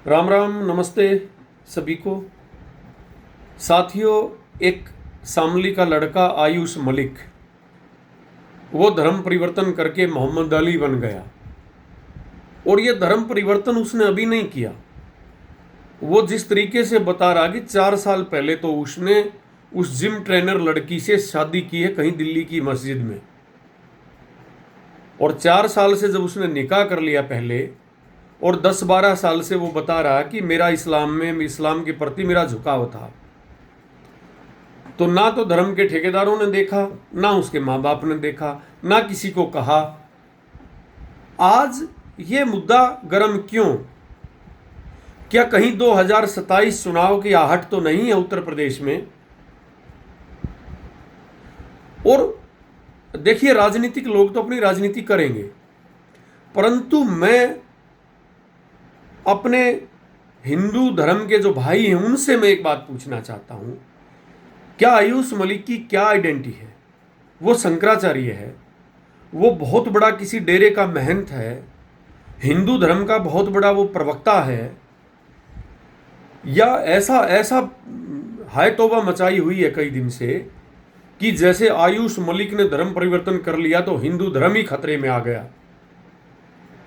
राम राम, नमस्ते सभी को। साथियों, एक शामली का लड़का आयुष मलिक, वो धर्म परिवर्तन करके मोहम्मद अली बन गया। और ये धर्म परिवर्तन उसने अभी नहीं किया। वो जिस तरीके से बता रहा कि 4 साल पहले तो उसने उस जिम ट्रेनर लड़की से शादी की है कहीं दिल्ली की मस्जिद में, और 4 साल से जब उसने निकाह कर लिया पहले, और 10-12 साल से वो बता रहा कि मेरा इस्लाम के प्रति मेरा झुकाव था। तो ना तो धर्म के ठेकेदारों ने देखा, ना उसके माँ बाप ने देखा, ना किसी को कहा। आज ये मुद्दा गर्म क्यों? क्या कहीं 2027 चुनाव की आहट तो नहीं है उत्तर प्रदेश में? और देखिए, राजनीतिक लोग तो अपनी राजनीति करेंगे, परंतु मैं अपने हिंदू धर्म के जो भाई हैं उनसे मैं एक बात पूछना चाहता हूं, क्या आयुष मलिक की क्या आइडेंटिटी है? वो शंकराचार्य है, वो बहुत बड़ा किसी डेरे का महंत है, हिंदू धर्म का बहुत बड़ा वो प्रवक्ता है, या ऐसा ऐसा हाय तौबा मचाई हुई है कई दिन से कि जैसे आयुष मलिक ने धर्म परिवर्तन कर लिया तो हिंदू धर्म ही खतरे में आ गया?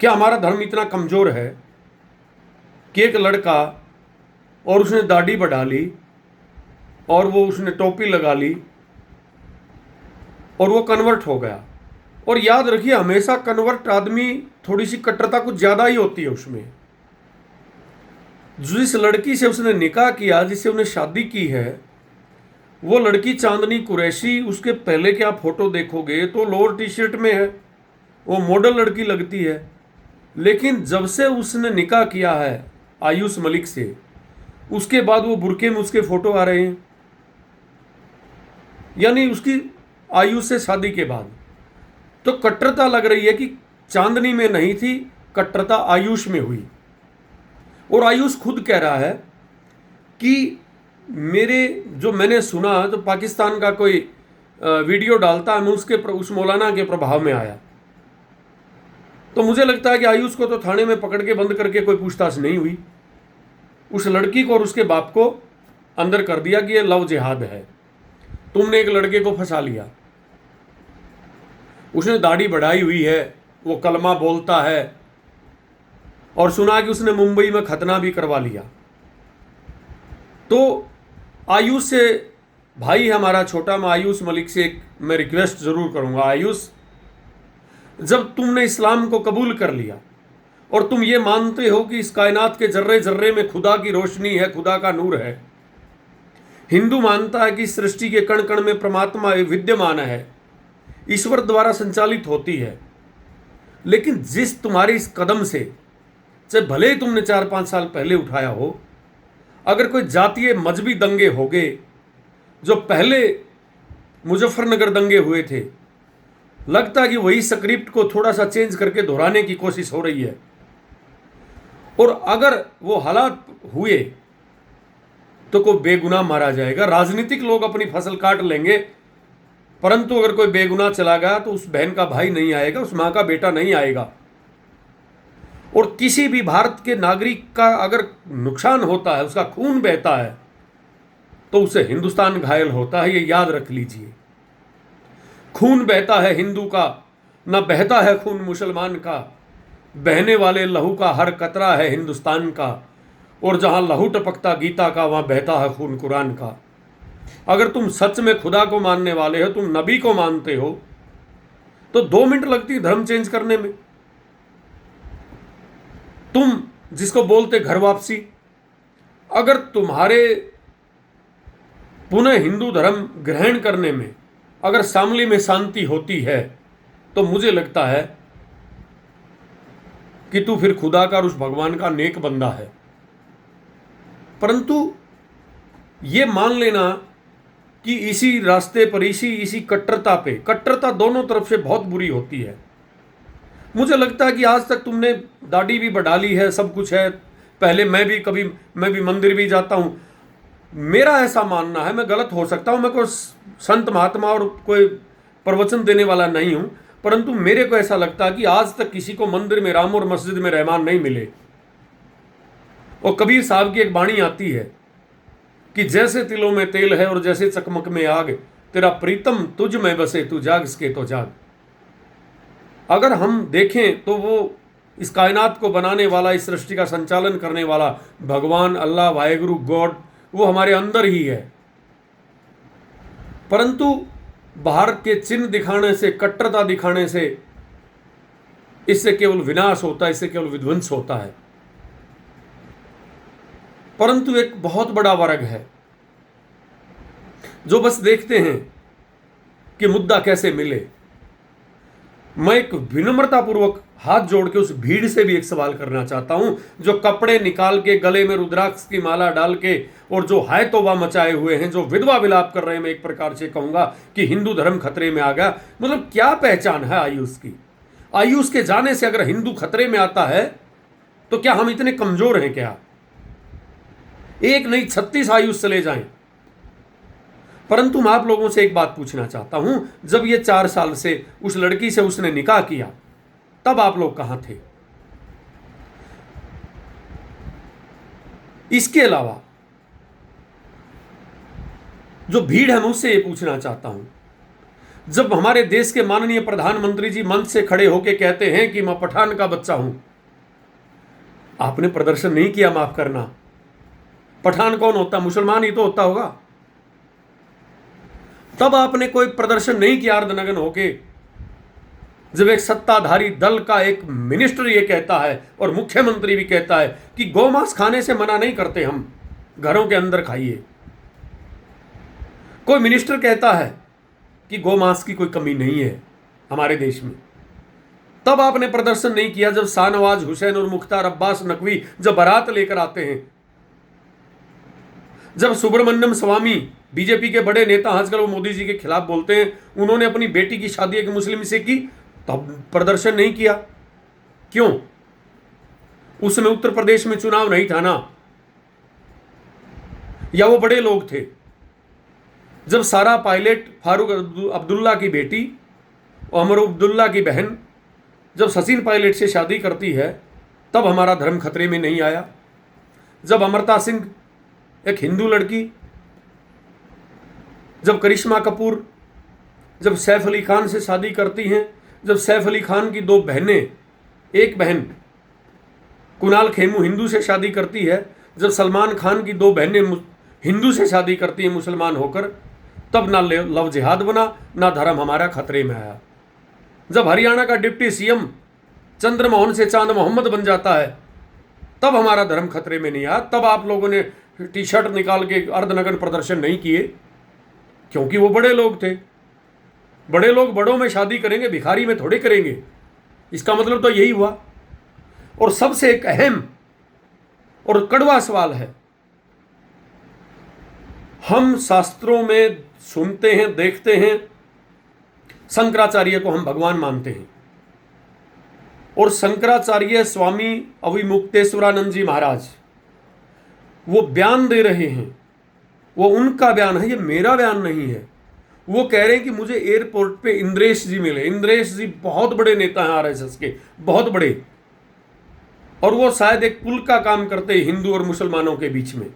क्या हमारा धर्म इतना कमजोर है कि एक लड़का, और उसने दाढ़ी बढ़ा ली और वो उसने टोपी लगा ली और वो कन्वर्ट हो गया? और याद रखिए, हमेशा कन्वर्ट आदमी थोड़ी सी कट्टरता कुछ ज्यादा ही होती है उसमें। जिस लड़की से उसने निकाह किया, जिससे उसने शादी की है, वो लड़की चांदनी कुरैशी, उसके पहले के आप फोटो देखोगे तो लोअर टी शर्ट में है, वो मॉडल लड़की लगती है। लेकिन जब से उसने निकाह किया है आयुष मलिक से, उसके बाद वो बुरके में उसके फोटो आ रहे हैं, यानी उसकी आयुष से शादी के बाद। तो कट्टरता लग रही है कि चांदनी में नहीं थी, कट्टरता आयुष में हुई। और आयुष खुद कह रहा है कि मैंने सुना तो पाकिस्तान का कोई वीडियो डालता है, मैं उस मौलाना के प्रभाव में आया। तो मुझे लगता है कि आयुष को तो थाने में पकड़ के बंद करके कोई पूछताछ नहीं हुई, उस लड़की को और उसके बाप को अंदर कर दिया कि ये लव जिहाद है, तुमने एक लड़के को फंसा लिया। उसने दाढ़ी बढ़ाई हुई है, वो कलमा बोलता है, और सुना कि उसने मुंबई में खतना भी करवा लिया। तो आयुष से, भाई हमारा छोटा, मैं आयुष मलिक से मैं रिक्वेस्ट जरूर करूंगा, आयुष, जब तुमने इस्लाम को कबूल कर लिया और तुम ये मानते हो कि इस कायनात के जर्रे जर्रे में खुदा की रोशनी है, खुदा का नूर है, हिंदू मानता है कि इस सृष्टि के कण कण में परमात्मा विद्यमान है, ईश्वर द्वारा संचालित होती है, लेकिन जिस तुम्हारे इस कदम से, चाहे भले ही तुमने 4-5 साल पहले उठाया हो, अगर कोई जातीय मजहबी दंगे हो गए, जो पहले मुजफ्फरनगर दंगे हुए थे, लगता है कि वही स्क्रिप्ट को थोड़ा सा चेंज करके दोहराने की कोशिश हो रही है। और अगर वो हालात हुए तो कोई बेगुनाह मारा जाएगा, राजनीतिक लोग अपनी फसल काट लेंगे, परंतु अगर कोई बेगुनाह चला गया तो उस बहन का भाई नहीं आएगा, उस मां का बेटा नहीं आएगा। और किसी भी भारत के नागरिक का अगर नुकसान होता है, उसका खून बहता है, तो उससे हिंदुस्तान घायल होता है, ये याद रख लीजिए। खून बहता है हिंदू का, न बहता है खून मुसलमान का, बहने वाले लहू का हर कतरा है हिंदुस्तान का, और जहां लहू टपकता गीता का, वहां बहता है खून कुरान का। अगर तुम सच में खुदा को मानने वाले हो, तुम नबी को मानते हो, तो 2 मिनट लगती है धर्म चेंज करने में। तुम जिसको बोलते घर वापसी, अगर तुम्हारे पुनः हिंदू धर्म ग्रहण करने में अगर शामली में शांति होती है, तो मुझे लगता है कि तू फिर खुदा का और उस भगवान का नेक बंदा है। परंतु ये मान लेना कि इसी रास्ते पर, इसी कट्टरता पे, कट्टरता दोनों तरफ से बहुत बुरी होती है। मुझे लगता है कि आज तक तुमने दाढ़ी भी बढ़ा ली है, सब कुछ है, पहले मैं भी मंदिर भी जाता हूं। मेरा ऐसा मानना है, मैं गलत हो सकता हूं, मैं कोई संत महात्मा और कोई प्रवचन देने वाला नहीं हूं, परंतु मेरे को ऐसा लगता है कि आज तक किसी को मंदिर में राम और मस्जिद में रहमान नहीं मिले। और कबीर साहब की एक वाणी आती है कि जैसे तिलों में तेल है और जैसे चकमक में आग, तेरा प्रीतम तुझ में बसे, तू जाग सके तो जाग। अगर हम देखें तो वो इस कायनात को बनाने वाला, इस सृष्टि का संचालन करने वाला भगवान, अल्लाह, वाहेगुरु, गॉड, वो हमारे अंदर ही है। परंतु बाहर के चिन्ह दिखाने से, कट्टरता दिखाने से, इससे केवल विनाश होता है, इससे केवल विध्वंस होता है। परंतु एक बहुत बड़ा वर्ग है जो बस देखते हैं कि मुद्दा कैसे मिले। मैं एक विनम्रतापूर्वक हाथ जोड़ के उस भीड़ से भी एक सवाल करना चाहता हूं, जो कपड़े निकाल के, गले में रुद्राक्ष की माला डाल के, और जो हाय तौबा मचाए हुए हैं, जो विधवा विलाप कर रहे हैं। मैं एक प्रकार से कहूंगा कि हिंदू धर्म खतरे में आ गया। मतलब क्या पहचान है आयुष की? आयुष के जाने से अगर हिंदू खतरे में आता है तो क्या हम इतने कमजोर हैं क्या? एक नहीं 36 आयुष चले जाएं। परंतु मैं आप लोगों से एक बात पूछना चाहता हूं, जब ये 4 साल से उस लड़की से उसने निकाह किया, तब आप लोग कहां थे? इसके अलावा जो भीड़ है, मैं उससे ये पूछना चाहता हूं, जब हमारे देश के माननीय प्रधानमंत्री जी मंच से खड़े होकर कहते हैं कि मैं पठान का बच्चा हूं, आपने प्रदर्शन नहीं किया, माफ करना। पठान कौन होता? मुसलमान ही तो होता होगा। तब आपने कोई प्रदर्शन नहीं किया अर्धनग्न होके, जब एक सत्ताधारी दल का एक मिनिस्टर ये कहता है और मुख्यमंत्री भी कहता है कि गौमांस खाने से मना नहीं करते, हम घरों के अंदर खाइए। कोई मिनिस्टर कहता है कि गौमांस की कोई कमी नहीं है हमारे देश में। तब आपने प्रदर्शन नहीं किया जब शाहनवाज हुसैन और मुख्तार अब्बास नकवी जब बारात लेकर आते हैं, जब सुब्रमण्यम स्वामी, बीजेपी के बड़े नेता, आजकल वो मोदी जी के खिलाफ बोलते हैं, उन्होंने अपनी बेटी की शादी एक मुस्लिम से की, तब प्रदर्शन नहीं किया। क्यों? उसमें उत्तर प्रदेश में चुनाव नहीं था ना, या वो बड़े लोग थे? जब सारा पायलट, फारूक अब्दुल्ला की बेटी और अमर अब्दुल्ला की बहन जब सचिन पायलट से शादी करती है, तब हमारा धर्म खतरे में नहीं आया। जब अमृता सिंह, एक हिंदू लड़की, जब करिश्मा कपूर, जब सैफ अली खान से शादी करती हैं, जब सैफ अली खान की 2 बहनें, एक बहन कुणाल खेमू हिंदू से शादी करती है, जब सलमान खान की 2 बहनें हिंदू से शादी करती हैं मुसलमान होकर, तब ना लव जिहाद बना, ना धर्म हमारा खतरे में आया। जब हरियाणा का डिप्टी सीएम चंद्रमोहन से चांद मोहम्मद बन जाता है, तब हमारा धर्म खतरे में नहीं आया। तब आप लोगों ने टी शर्ट निकाल के अर्धनग्न प्रदर्शन नहीं किए, क्योंकि वो बड़े लोग थे। बड़े लोग बड़ों में शादी करेंगे, भिखारी में थोड़े करेंगे। इसका मतलब तो यही हुआ। और सबसे एक अहम और कड़वा सवाल है, हम शास्त्रों में सुनते हैं, देखते हैं, शंकराचार्य को हम भगवान मानते हैं, और शंकराचार्य स्वामी अविमुक्तेश्वरानंद जी महाराज वो बयान दे रहे हैं, वो उनका बयान है, ये मेरा बयान नहीं है। वो कह रहे हैं कि मुझे एयरपोर्ट पे इंद्रेश जी मिले। इंद्रेश जी बहुत बड़े नेता हैं आरएसएस के, बहुत बड़े, और वो शायद एक पुल का काम करते हैं हिंदू और मुसलमानों के बीच में।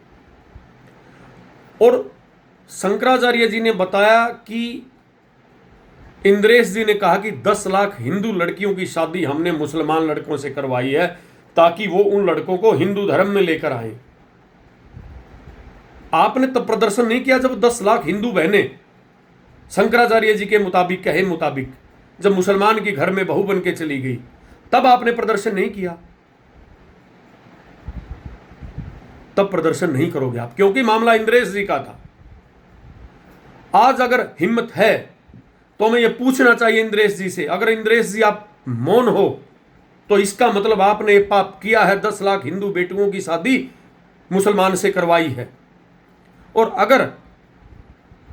और शंकराचार्य जी ने बताया कि इंद्रेश जी ने कहा कि 10 लाख हिंदू लड़कियों की शादी हमने मुसलमान लड़कों से करवाई है, ताकि वो उन लड़कों को हिंदू धर्म में लेकर आए। आपने तब प्रदर्शन नहीं किया जब 10 लाख हिंदू बहनें शंकराचार्य जी के मुताबिक, कहे मुताबिक, जब मुसलमान के घर में बहू बन के चली गई, तब आपने प्रदर्शन नहीं किया। तब प्रदर्शन नहीं करोगे आप, क्योंकि मामला इंद्रेश जी का था। आज अगर हिम्मत है तो हमें यह पूछना चाहिए इंद्रेश जी से, अगर इंद्रेश जी आप मौन हो तो इसका मतलब आपने पाप किया है, 10 लाख हिंदू बेटियों की शादी मुसलमान से करवाई है। और अगर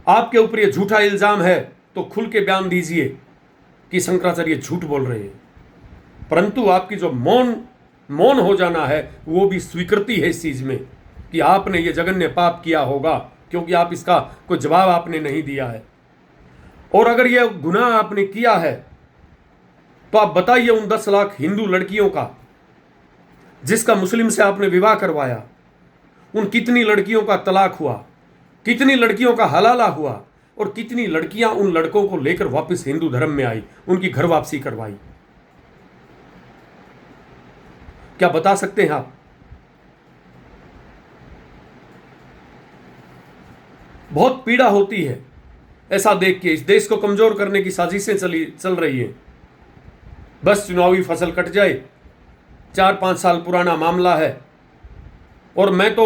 आपके ऊपर यह झूठा इल्जाम है तो खुल के बयान दीजिए कि शंकराचार्य झूठ बोल रहे हैं। परंतु आपकी जो मौन हो जाना है, वो भी स्वीकृति है इस चीज में कि आपने ये जघन्य पाप किया होगा, क्योंकि आप इसका कोई जवाब आपने नहीं दिया है। और अगर यह गुनाह आपने किया है तो आप बताइए उन 10 लाख हिंदू लड़कियों का जिसका मुस्लिम से आपने विवाह करवाया, उन कितनी लड़कियों का तलाक हुआ, कितनी लड़कियों का हलाला हुआ, और कितनी लड़कियां उन लड़कों को लेकर वापस हिंदू धर्म में आई, उनकी घर वापसी करवाई। क्या बता सकते हैं आप? बहुत पीड़ा होती है ऐसा देख के। इस देश को कमजोर करने की साजिशें चल रही है। बस चुनावी फसल कट जाए, 4-5 साल पुराना मामला है। और मैं तो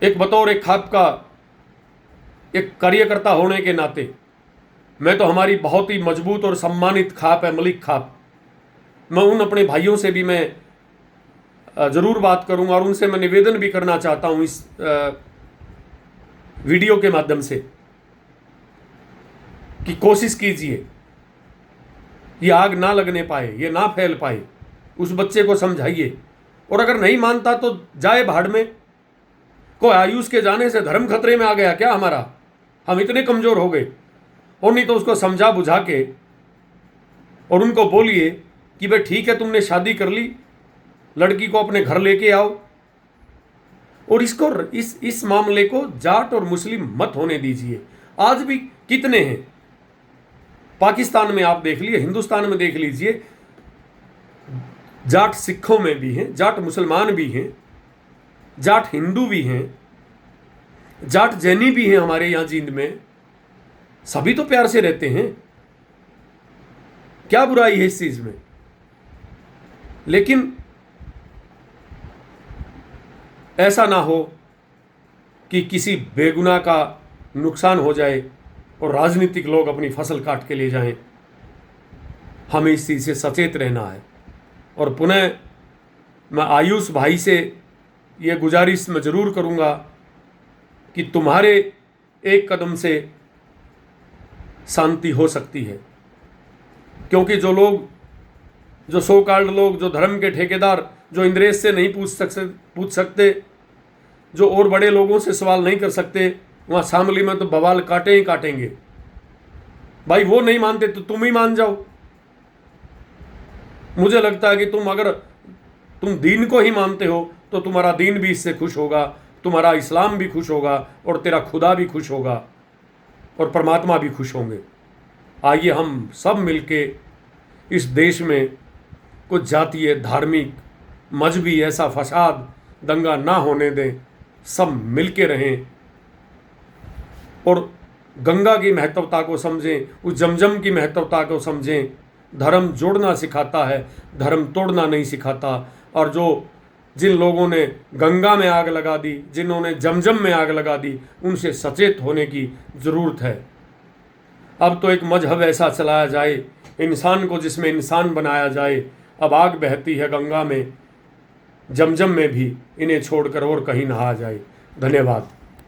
एक बतौर एक खाप का एक कार्यकर्ता होने के नाते, मैं तो, हमारी बहुत ही मजबूत और सम्मानित खाप है मलिक खाप, मैं उन अपने भाइयों से भी मैं ज़रूर बात करूंगा और उनसे मैं निवेदन भी करना चाहता हूं इस वीडियो के माध्यम से कि कोशिश कीजिए ये आग ना लगने पाए, ये ना फैल पाए। उस बच्चे को समझाइए, और अगर नहीं मानता तो जाए भाड़ में। कोई आयुष के जाने से धर्म खतरे में आ गया क्या हमारा? हम इतने कमज़ोर हो गए? और नहीं तो उसको समझा बुझा के और उनको बोलिए कि भाई ठीक है, तुमने शादी कर ली, लड़की को अपने घर लेके आओ। और इसको इस मामले को जाट और मुस्लिम मत होने दीजिए। आज भी कितने हैं, पाकिस्तान में आप देख लीजिए, हिंदुस्तान में देख लीजिए, जाट सिखों में भी हैं, जाट मुसलमान भी हैं, जाट हिंदू भी हैं, जाट जैनी भी हैं हमारे यहाँ जींद में। सभी तो प्यार से रहते हैं, क्या बुराई है इस चीज में? लेकिन ऐसा ना हो कि किसी बेगुनाह का नुकसान हो जाए और राजनीतिक लोग अपनी फसल काट के ले जाएं। हमें इस चीज़ से सचेत रहना है। और पुनः मैं आयुष भाई से ये गुजारिश मैं ज़रूर करूँगा कि तुम्हारे एक कदम से शांति हो सकती है, क्योंकि जो लोग, जो सो कॉल्ड लोग, जो धर्म के ठेकेदार, जो इंद्रेश से नहीं पूछ सकते, जो और बड़े लोगों से सवाल नहीं कर सकते, वहाँ शामली में तो बवाल काटे ही काटेंगे। भाई वो नहीं मानते तो तुम ही मान जाओ। मुझे लगता है कि अगर तुम दीन को ही मानते हो तो तुम्हारा दीन भी इससे खुश होगा, तुम्हारा इस्लाम भी खुश होगा, और तेरा खुदा भी खुश होगा, और परमात्मा भी खुश होंगे। आइए हम सब मिलके इस देश में कुछ जातीय, धार्मिक, मजहबी ऐसा फसाद, दंगा ना होने दें, सब मिलके रहें और गंगा की महत्वता को समझें, उस जमजम की महत्वता को समझें। धर्म जोड़ना सिखाता है, धर्म तोड़ना नहीं सिखाता। और जिन लोगों ने गंगा में आग लगा दी, जिन्होंने जमजम में आग लगा दी, उनसे सचेत होने की ज़रूरत है। अब तो एक मजहब ऐसा चलाया जाए, इंसान को जिसमें इंसान बनाया जाए। अब आग बहती है गंगा में, जमजम में भी, इन्हें छोड़कर और कहीं नहा जाए। धन्यवाद।